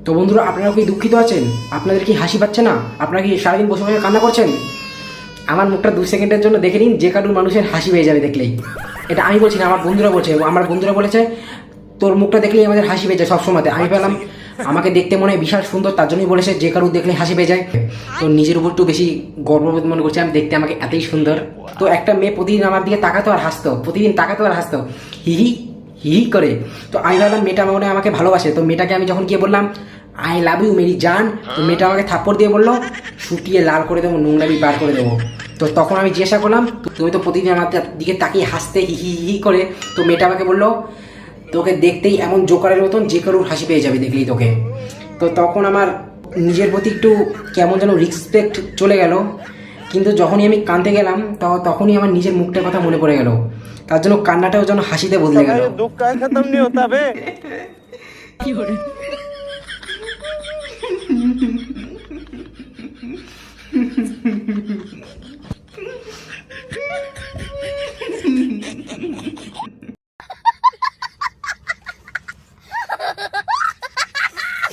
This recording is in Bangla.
তো বন্ধুরা, আপনারা কি দুঃখিত আছেন? আপনাদের কি হাসি পাচ্ছে না? আপনারা কি সারাদিন বসে বসে কান্না করছেন? আমার মুখটা 2 সেকেন্ডের জন্য দেখে নিন, যে কারোর মানুষের হাসি পেয়ে যাবে দেখলেই। এটা আমি বলছি না, আমার বন্ধুরা বলছে। আমার বন্ধুরা বলেছে তোর মুখটা দেখলেই আমাদের হাসি পেয়ে যায় সবসময়তে। আমি পেলাম আমাকে দেখতে মনে হয় বিশাল সুন্দর, তার জন্যই বলেছে যে কারোর দেখলে হাসি পেয়ে যায়। তো নিজের উপর একটু বেশি গর্ববোধ মনে করছে, আমি দেখতে আমাকে এতই সুন্দর। তো একটা মেয়ে প্রতিদিন আমার দিকে তাকাতো আর হাসতো, প্রতিদিন তাকাতো আর হাসতো, হিহি হিহি করে। তো আমি ভাবলাম মেয়েটা মনে হয় আমাকে ভালোবাসে। তো মেয়েটাকে আমি যখন গিয়ে বললাম আই লাভ ইউ মেরি জান, তো মেয়েটা আমাকে থাপ্পড় দিয়ে বললো শুকিয়ে লাল করে দেবো, নোংরামি বার করে দেবো। তো তখন আমি জিজ্ঞাসা করলাম তুমি তো প্রতিদিন আমার দিকে তাকিয়ে হাসতে হি হি হি করে। তো মেয়েটা আমাকে বললো তোকে দেখতেই এমন জোকারের মতন, যে কারোর হাসি পেয়ে যাবে দেখলেই তোকে। তো তখন আমার নিজের প্রতি একটু কেমন যেন রেসপেক্ট চলে গেল। কিন্তু যখনই আমি কাঁদতে গেলাম তখনই আমার নিজের মুখটার কথা মনে পড়ে গেল। তার জন্য কান্নাটাও যেন হাসিতে বদলে গেল। दुख का खत्म नहीं होता बे।